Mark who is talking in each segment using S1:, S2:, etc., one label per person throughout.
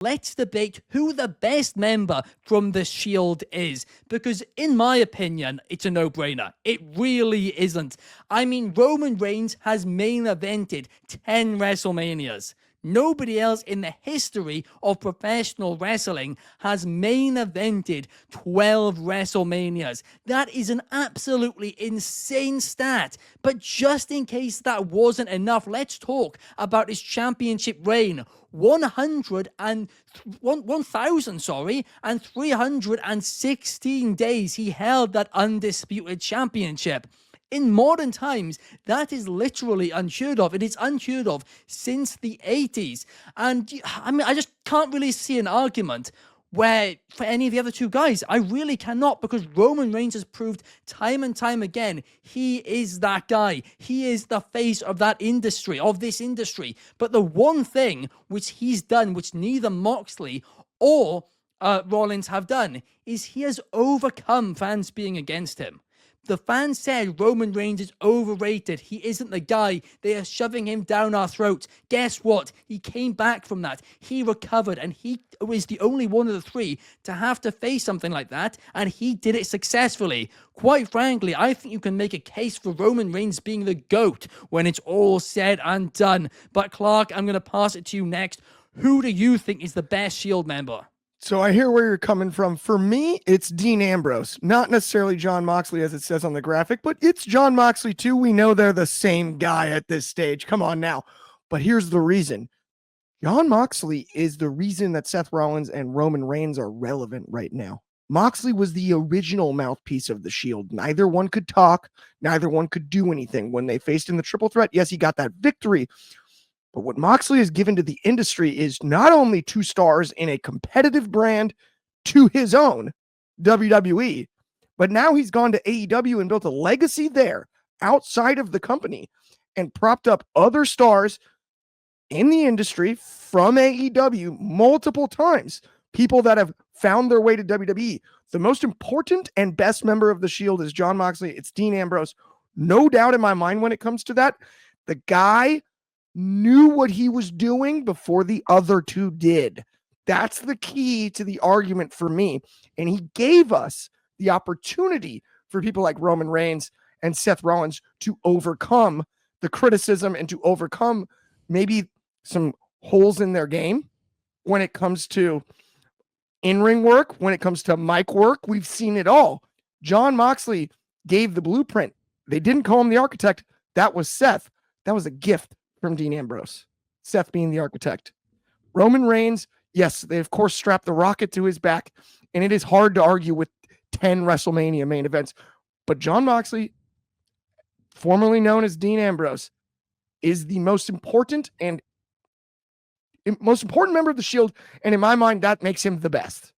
S1: let's debate who the best member from the Shield is. Because in my opinion, it's a no-brainer. It really isn't. I mean, Roman Reigns has main evented 10 WrestleManias. Nobody else in the history of professional wrestling has main evented 12 WrestleManias. That is an absolutely insane stat. But just in case that wasn't enough, let's talk about his championship reign. 1,316 days he held that undisputed championship. In modern times, that is literally unheard of. It is unheard of since the 80s. And I mean, I just can't really see an argument where for any of the other two guys. I really cannot, because Roman Reigns has proved time and time again he is that guy. He is the face of that industry, of this industry. But the one thing which he's done, which neither Moxley or Rollins have done, is he has overcome fans being against him. The fans said Roman Reigns is overrated. He isn't the guy. They are shoving him down our throats. Guess what? He came back from that. He recovered, and he was the only one of the three to have to face something like that, and he did it successfully. Quite frankly, I think you can make a case for Roman Reigns being the GOAT when it's all said and done. But Clark, I'm going to pass it to you next. Who do you think is the best Shield member?
S2: So I hear where you're coming from. For me, it's Dean Ambrose, not necessarily Jon Moxley as it says on the graphic, but it's Jon Moxley too. We know they're the same guy at this stage. Come on now. But here's the reason. Jon Moxley is the reason that Seth Rollins and Roman Reigns are relevant right now. Moxley was the original mouthpiece of the Shield. Neither one could talk. Neither one could do anything. When they faced in the triple threat, yes, he got that victory. But what Moxley has given to the industry is not only 2 stars in a competitive brand to his own, WWE, but now he's gone to AEW and built a legacy there outside of the company and propped up other stars in the industry from AEW multiple times. People that have found their way to WWE. The most important and best member of the Shield is Jon Moxley. It's Dean Ambrose. No doubt in my mind when it comes to that. The guy knew what he was doing before the other two did. That's the key to the argument for me. And he gave us the opportunity for people like Roman Reigns and Seth Rollins to overcome the criticism and to overcome maybe some holes in their game when it comes to in-ring work, when it comes to mic work. We've seen it all. Jon Moxley gave the blueprint. They didn't call him the architect. That was Seth. That was a gift from Dean Ambrose, Seth being the architect. Roman Reigns, yes, they of course strapped the rocket to his back, and it is hard to argue with 10 WrestleMania main events. But Jon Moxley, formerly known as Dean Ambrose, is the most important member of the Shield, and in my mind, that makes him the best.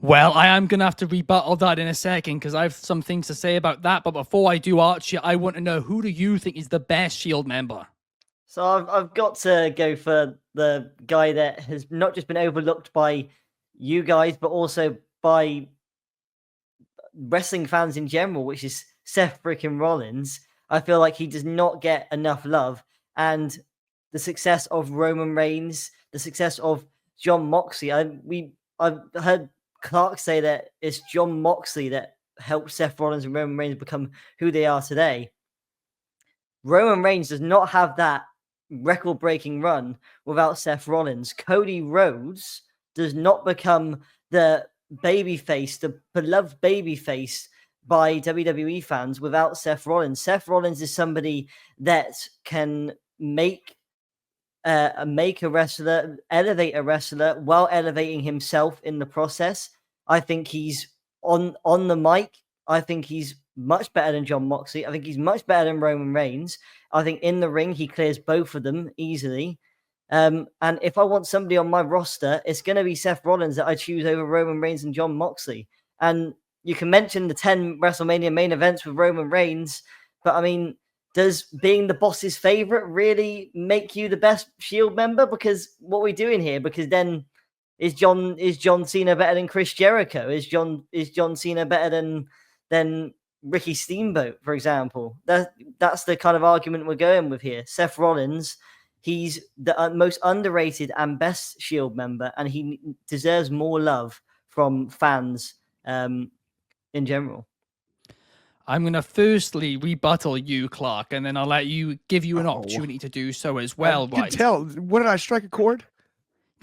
S1: Well, I am going to have to rebuttal that in a second because I have some things to say about that. But before I do, Archie, I want to know, who do you think is the best Shield member?
S3: So I've got to go for the guy that has not just been overlooked by you guys, but also by wrestling fans in general, which is Seth freaking Rollins. I feel like he does not get enough love. And the success of Roman Reigns, the success of Jon Moxley, I've heard Clark say that it's Jon Moxley that helped Seth Rollins and Roman Reigns become who they are today. Roman Reigns does not have that record-breaking run without Seth Rollins. Cody Rhodes does not become the babyface, the beloved babyface by WWE fans without Seth Rollins. Seth Rollins is somebody that can make a wrestler, elevate a wrestler while elevating himself in the process. I think he's on the mic. I think he's much better than Jon Moxley. I think he's much better than Roman Reigns. I think in the ring, he clears both of them easily. And if I want somebody on my roster, it's going to be Seth Rollins that I choose over Roman Reigns and Jon Moxley. And you can mention the 10 WrestleMania main events with Roman Reigns, but I mean, does being the boss's favorite really make you the best Shield member? Because what are we doing here? Because then is John Cena better than Chris Jericho? Is John Cena better than Ricky Steamboat, for example? That's the kind of argument we're going with here. Seth Rollins He's the most underrated and best Shield member, and he deserves more love from fans in general.
S1: I'm going to firstly rebuttal you, Clark, and then I'll give you an opportunity to do so as well,
S2: I
S1: right?
S2: can tell. What did I strike a chord?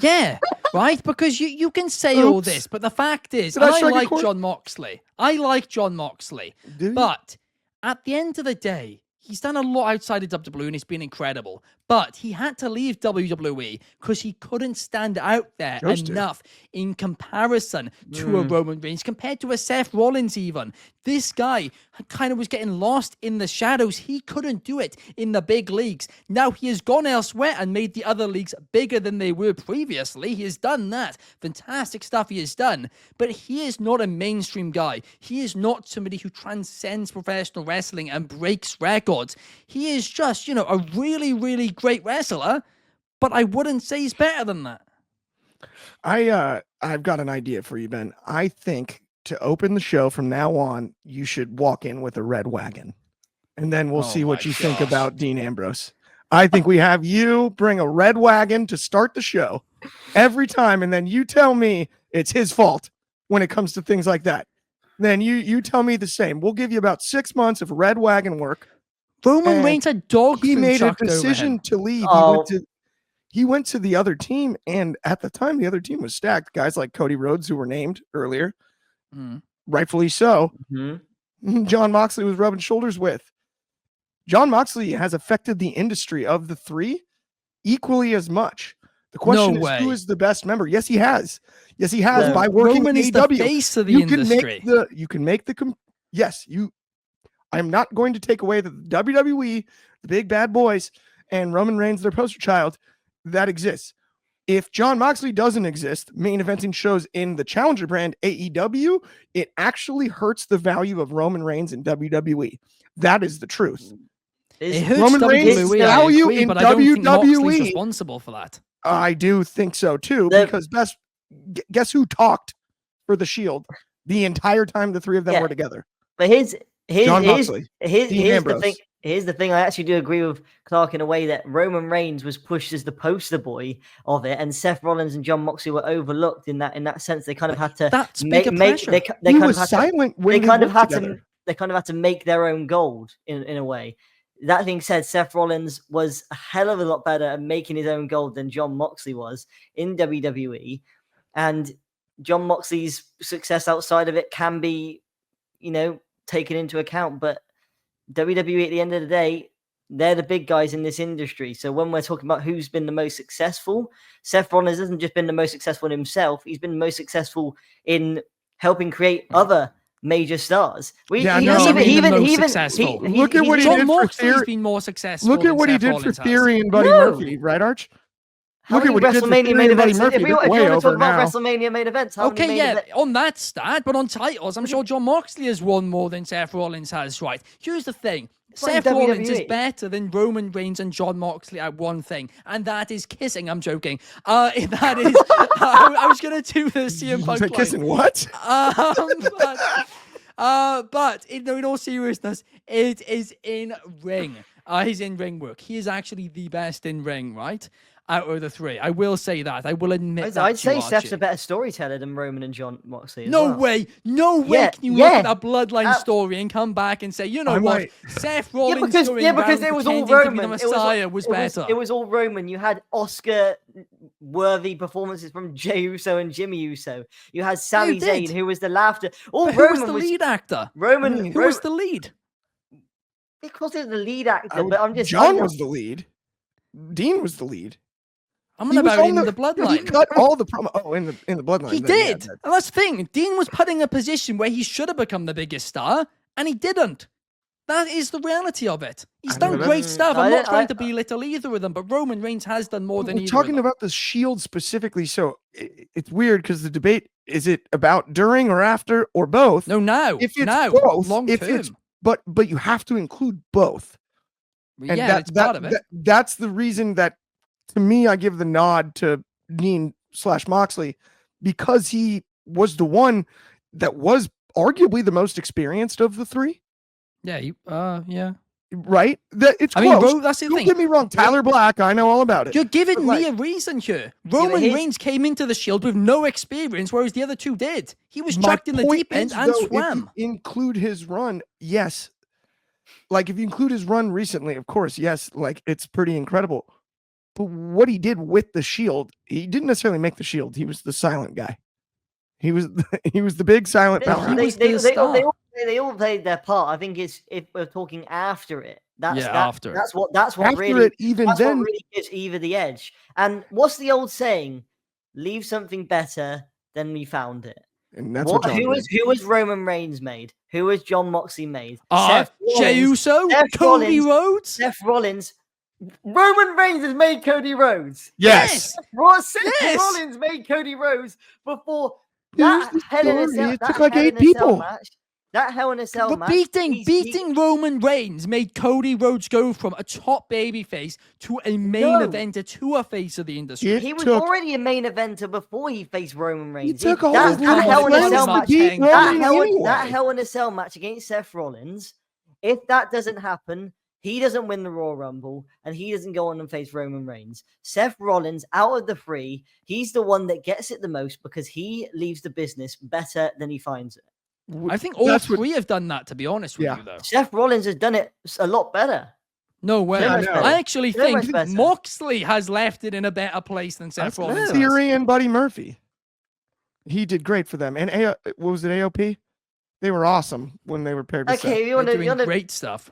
S1: Yeah, right? Because you can say all this, but the fact is, and I like Jon Moxley. I like Jon Moxley. But at the end of the day, he's done a lot outside of WWE and he's been incredible. But he had to leave WWE because he couldn't stand out there enough in comparison to a Roman Reigns, compared to a Seth Rollins even. This guy kind of was getting lost in the shadows. He couldn't do it in the big leagues. Now he has gone elsewhere and made the other leagues bigger than they were previously. He has done that. Fantastic stuff he has done. But he is not a mainstream guy. He is not somebody who transcends professional wrestling and breaks records. He is just, a really, really great wrestler, but I wouldn't say he's better than that.
S2: I've got an idea for you, Ben. I think to open the show from now on, you should walk in with a red wagon, and then we'll see what you think about Dean Ambrose. I think we have you bring a red wagon to start the show every time, and then you tell me it's his fault when it comes to things like that. Then you tell me the same. We'll give you about 6 months of red wagon work.
S1: Roman Reigns had dog food.
S2: He made a decision to leave. He went to the other team, and at the time, the other team was stacked. Guys like Cody Rhodes, who were named earlier, rightfully so. Jon Moxley was rubbing shoulders with. Jon Moxley has affected the industry of the three equally as much. The question is, who is the best member? Yes, he has. Yes, he has. By working
S1: Roman is
S2: AEW,
S1: the face of the industry.
S2: I'm not going to take away the WWE, the big bad boys, and Roman Reigns, their poster child, that exists. If Jon Moxley doesn't exist, main eventing shows in the challenger brand AEW, it actually hurts the value of Roman Reigns in WWE. That is the truth.
S1: It hurts
S2: Roman Reigns' value in
S1: but I don't think Moxley's
S2: WWE.
S1: responsible for that.
S2: I do think so too, because guess who talked for the Shield the entire time the three of them were together?
S3: But here's the thing. Here's the thing. I actually do agree with Clark in a way that Roman Reigns was pushed as the poster boy of it, and Seth Rollins and Jon Moxley were overlooked in that sense. They kind of had to They kind of had to make their own gold in a way. That being said, Seth Rollins was a hell of a lot better at making his own gold than Jon Moxley was in WWE, and Jon Moxley's success outside of it can be, taken into account, but WWE at the end of the day, they're the big guys in this industry. So when we're talking about who's been the most successful, Seth Rollins hasn't just been the most successful in himself. He's been the most successful in helping create other major stars.
S1: Look at what he did for Theory. Been more successful.
S2: Look at what he did for Theory and Buddy Murphy, right, Arch?
S3: Look at what WrestleMania main events. If you want to talk about WrestleMania main events,
S1: on that stat, but on titles, I'm sure Jon Moxley has won more than Seth Rollins has, right? Here's the thing. Seth Rollins is better than Roman Reigns and Jon Moxley at one thing, and that is kissing. I'm joking. That is... I was going to do the CM Punk line.
S2: Kissing what?
S1: But in all seriousness, it is in ring. He's in ring work. He is actually the best in ring, right? Out of the three. I will say that. I will admit that.
S3: I'd say Seth's a better storyteller than Roman and Jon Moxley.
S1: No way. No way can you look at a bloodline story and come back and say, you know what? Seth Rollins
S3: because it was all Roman.
S1: The Messiah was better.
S3: It was all Roman. You had Oscar-worthy performances from Jey Uso and Jimmy Uso. You had Sami Zayn, who was the laughter.
S1: Who was the lead actor?
S3: Roman.
S1: Who was the lead?
S3: Because he was the lead actor, but I'm just...
S2: John was the lead. Dean was the lead.
S1: I'm not about in the bloodline.
S2: He cut all the promo. Oh, in the bloodline.
S1: He did. And that's the thing. Dean was put in a position where he should have become the biggest star, and he didn't. That is the reality of it. He's done great stuff. I'm not trying to belittle either of them, but Roman Reigns has done more than either of them.
S2: Talking about the Shield specifically, so it's weird because the debate, is it about during or after or both?
S1: No, now.
S2: If it's
S1: now,
S2: both,
S1: long term.
S2: But you have to include both.
S1: And it's part of it.
S2: That's the reason that, to me, I give the nod to Dean/Moxley, because he was the one that was arguably the most experienced of the three.
S1: Yeah, yeah.
S2: right? It's
S1: I mean,
S2: close.
S1: that's the
S2: Don't
S1: thing.
S2: get me wrong, Tyler Black, I know all about it.
S1: You're giving
S2: But,
S1: me
S2: like-
S1: a reason here. Roman
S3: here's-
S1: Reigns came into the Shield with no experience, whereas the other two did. He was
S2: My
S1: chucked in the
S2: point
S1: deep end
S2: is,
S1: and
S2: though,
S1: swam.
S2: If you include his run, yes. Like, if you include his run recently, of course, yes, like, it's pretty incredible. But what he did with the Shield, he didn't necessarily make the Shield. He was the silent guy. He was the big silent
S3: They,
S2: powerhouse.
S1: was
S3: they,
S1: the
S3: they, all, they,
S1: star.
S3: all, they all played their part. I think it's if we're talking after it.
S1: After.
S3: That's what
S2: After
S3: really
S2: it, even
S3: that's
S2: then,
S3: what really gives Eva the edge. And what's the old saying? Leave something better than we found it.
S2: and that's what John
S3: who
S2: did.
S3: was Roman Reigns made? Who was John Moxley made?
S1: Jey Uso,
S3: Seth
S1: Cody
S3: Rollins,
S1: Rhodes.
S3: Seth Rollins. Roman Reigns has made Cody Rhodes.
S2: Yes.
S3: Seth
S1: Yes.
S3: Rollins made Cody Rhodes before
S2: Here's
S3: that
S2: the
S3: Hell in a
S2: story.
S3: Cell.
S2: It
S3: That
S2: took like
S3: Hell
S2: 8
S3: in a Cell
S2: people.
S3: match. That Hell in a Cell
S1: But
S3: match.
S1: beating Roman Reigns made Cody Rhodes go from a top babyface to a main
S3: No.
S1: eventer to a face of the industry.
S3: He was
S2: took-
S3: already a main eventer before he faced Roman Reigns.
S2: took all
S3: that,
S2: his
S3: that
S1: little
S3: Hell in a
S1: friends
S3: Cell
S1: to
S3: match.
S1: beat
S2: Roman
S3: That
S2: anyway.
S3: Hell in a Cell match against Seth Rollins. If that doesn't happen, he doesn't win the Royal Rumble and he doesn't go on and face Roman Reigns. Seth Rollins, out of the three, he's the one that gets it the most because he leaves the business better than he finds it.
S1: I think all
S2: That's what-
S1: three have done that, to be honest with
S2: Yeah.
S1: you, though.
S3: Seth Rollins has done it a lot better.
S1: No way.
S3: So much
S2: better.
S1: I actually
S3: So
S1: think
S3: much better.
S1: Moxley has left it in a better place than Seth
S2: That's
S1: Rollins has.
S2: Theory and Buddy Murphy. He did great for them. And what was it, AOP? They were awesome when they were paired with Seth.
S3: Okay, you
S1: They're
S3: want
S1: doing
S3: to
S1: great stuff.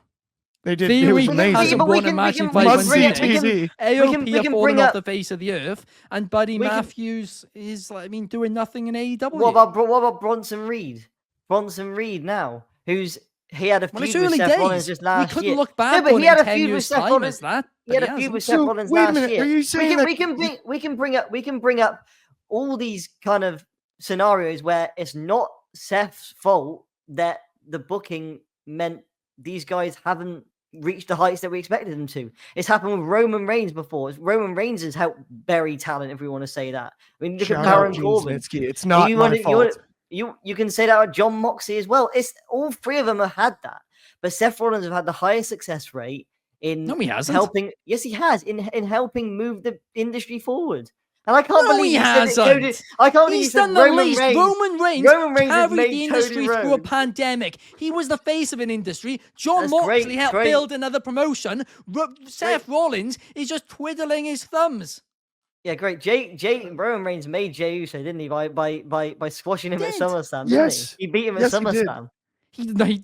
S2: They did.
S1: Theory
S2: It was amazing.
S1: hasn't
S3: but we
S1: won a
S3: can-
S1: match
S3: we
S1: in
S3: can-
S1: 500
S2: Must see
S1: days.
S2: TV.
S1: AOP
S3: we
S1: have
S3: can
S1: fallen
S3: bring
S1: off
S3: up-
S1: the face of the earth, and Buddy
S3: we can-
S1: Matthews is, doing nothing in AEW.
S3: What about Bronson Reed? Bronson Reed now, he had a
S1: Well, it's
S3: feud with
S1: early
S3: Seth Rollins
S1: days.
S3: just
S1: We
S3: last
S1: couldn't
S3: year.
S1: look back
S3: but
S1: on
S3: he
S1: it
S3: had
S1: in
S3: a
S1: 10
S3: feud with
S1: years'
S3: Seth
S1: time
S3: Rollins.
S1: as that.
S3: He had
S1: but
S3: a feud
S1: hasn't.
S3: with Seth
S2: So,
S3: Rollins
S2: wait a
S3: last
S2: minute,
S3: year.
S2: are you saying that-
S3: we can bring up all these kind of scenarios where it's not Seth's fault that the booking meant these guys haven't reached the heights that we expected them to. It's happened with Roman Reigns before. Roman Reigns has helped bury talent, if we want to say that. I mean, look at
S2: Shout out
S3: Baron
S2: Gene
S3: Corbin.
S2: Snitsky. It's not
S3: You
S2: my
S3: wanna- you
S2: fault.
S3: wanna- You can say that with John Moxley as well. It's all three of them have had that, but Seth Rollins have had the highest success rate in
S1: No, he hasn't.
S3: helping. Yes, he has in helping move the industry forward. And I can't
S1: No,
S3: believe
S1: he
S3: you said
S1: hasn't.
S3: that Cody. I can't believe you
S1: He's
S3: said
S1: done the
S3: Roman
S1: least.
S3: Reigns.
S1: Roman Reigns
S3: Roman Reigns has
S1: carried
S3: made
S1: the
S3: Cody
S1: industry through a
S3: Rhodes.
S1: pandemic. He was the face of an industry. John
S3: That's
S1: Moxley
S3: great,
S1: helped
S3: great.
S1: build another promotion. Seth Rollins is just twiddling his thumbs.
S3: Yeah, great. Roman Reigns made Jey Uso, didn't he? By squashing him at
S1: Did.
S3: SummerSlam. Didn't
S2: Yes.
S3: he beat him at
S2: Yes, he did.
S3: SummerSlam.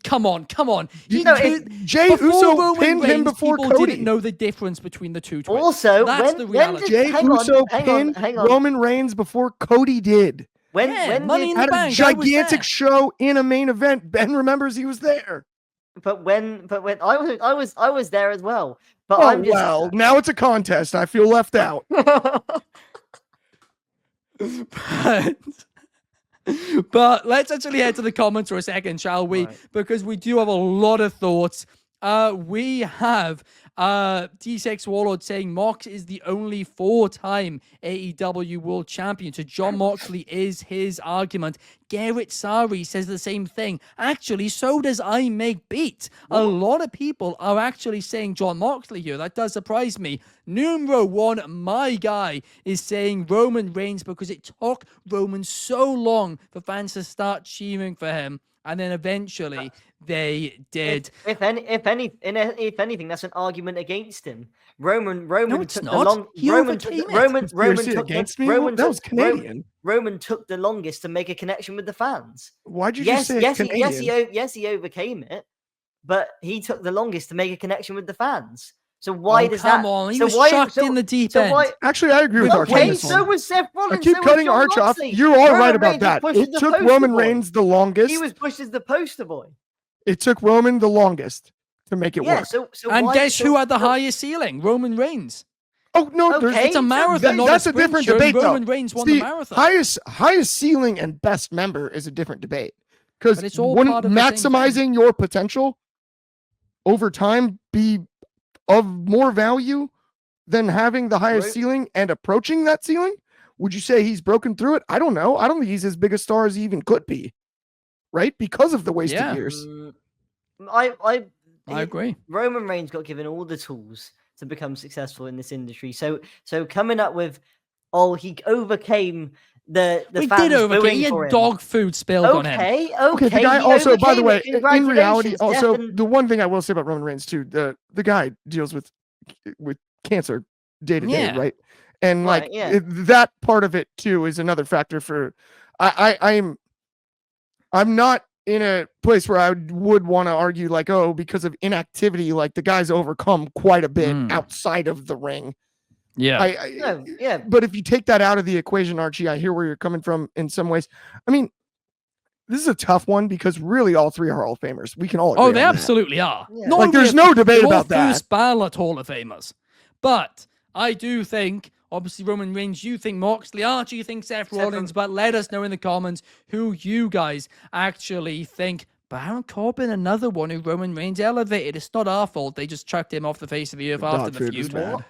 S1: Come on.
S3: No,
S2: Jey
S1: before
S2: Uso
S1: Roman
S2: pinned him
S1: Reigns,
S2: before
S1: people
S2: Cody.
S1: didn't know the difference between the two twins.
S3: Also,
S1: That's the
S3: when
S1: reality.
S3: did,
S2: Jey
S3: hang on,
S2: Uso
S3: hang on,
S2: pinned
S3: hang on.
S2: Roman Reigns before Cody did.
S1: Yeah, Money in the
S2: Had a
S1: Bank. I was
S2: gigantic
S1: there.
S2: show in a main event. Ben remembers he was there.
S3: But when I was there as well. But
S2: Oh,
S3: I'm just
S2: well, now it's a contest. I feel left out.
S1: But let's actually head to the comments for a second, shall we?
S3: Right.
S1: Because we do have a lot of thoughts. We have D6 Warlord saying Mox is the only 4-time AEW World Champion. So John Moxley is his argument. Garrett Sari says the same thing. Actually, so does I Make Beat. A lot of people are actually saying John Moxley here. That does surprise me. Numero 1, my guy, is saying Roman Reigns because it took Roman so long for fans to start cheering for him. And then eventually they did.
S3: If anything, that's an argument against him. Roman
S1: it's
S3: took
S1: not.
S3: the long.
S1: He
S3: Roman took
S1: overcame
S3: the,
S1: it.
S3: Roman
S2: Conspiracy
S3: took
S2: against
S3: the,
S2: me?
S3: Roman
S2: That
S3: took,
S2: was Canadian.
S3: Roman took the longest to make a connection with the fans.
S2: Why'd you just say Canadian?
S3: Yes, he overcame it, but he took the longest to make a connection with the fans. So why does that?
S1: Come on, he
S3: so
S1: was
S3: why,
S1: chucked
S3: so,
S1: in the deep
S3: so
S1: end.
S3: why?
S2: Actually, I agree with Archie on
S3: Okay,
S2: this
S3: so
S2: one.
S3: was Seth Rollins.
S2: I keep
S3: so was
S2: cutting
S3: John
S2: Arch off.
S3: Moxley.
S2: You're all
S3: Roman
S2: right about
S3: Reigns
S2: that.
S3: was pushed
S2: It
S3: as the
S2: took
S3: poster
S2: Roman
S3: boy.
S2: Reigns the longest.
S3: He was pushed as the poster boy.
S2: It took Roman the longest to make it
S3: Yeah.
S2: work.
S3: So
S1: And
S3: why,
S1: guess who had the
S3: so-
S1: highest ceiling? Roman Reigns.
S2: Oh no, there's
S3: Okay.
S1: It's a marathon, not
S2: that's
S1: a
S2: a
S1: sprint.
S2: different
S1: Sure,
S2: debate, though.
S1: Roman Reigns won
S2: See,
S1: the marathon.
S2: highest ceiling and best member is a different debate. Because
S1: But it's all
S2: wouldn't
S1: part of the same
S2: maximizing your potential over time be of more value than having the highest
S3: Right.
S2: ceiling and approaching that ceiling? Would you say he's broken through it? I don't know. I don't think he's as big a star as he even could be, right? Because of the wasted
S1: Yeah.
S2: years.
S1: I agree.
S3: Roman Reigns got given all the tools to become successful in this industry. So coming up with, he overcame the
S1: We
S3: fans
S1: did overcame.
S3: booing
S1: He
S3: for
S1: had
S3: him.
S1: dog food spilled on him.
S3: Okay,
S2: Okay, the guy
S3: he
S2: also, by the
S3: overcame
S2: way,
S3: it.
S2: in reality,
S3: Congratulations,
S2: also
S3: Jeff, and-
S2: the one thing I will say about Roman Reigns too, the guy deals with cancer day to day,
S1: Yeah.
S2: right? And
S3: Right,
S2: like
S3: yeah.
S2: that part of it too is another factor for. I'm not in a place where I would want to argue like, oh, because of inactivity, like the guy's overcome quite a bit outside of the ring.
S1: Yeah.
S3: No, yeah.
S2: But if you take that out of the equation, Archie, I hear where you're coming from in some ways. I mean, this is a tough one because really all three are Hall of Famers. We can all agree
S1: Oh,
S2: on
S1: they
S2: that.
S1: absolutely are.
S3: Yeah.
S1: Not
S2: Like,
S1: only
S2: there's
S1: are
S2: no debate
S1: they're all
S2: about that.
S1: First ballot Hall of Famers. But I do think, obviously, Roman Reigns, you think Moxley, Archie, you think Seth Rollins, but let us know in the comments who you guys actually think. Baron Corbin, another one who Roman Reigns elevated. It's not our fault. They just chucked him off the face of the earth
S2: The
S1: after
S2: dog
S1: the
S2: food was
S1: feud.
S2: bad.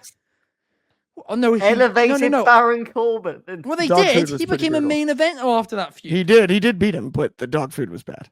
S1: Oh, no,
S3: Elevated
S1: no.
S3: Baron Corbin.
S1: Well, they
S2: Dog food
S1: did.
S2: was
S1: He
S2: pretty
S1: became a
S2: brutal.
S1: main eventer after that feud.
S2: He did beat him, but the dog food was bad.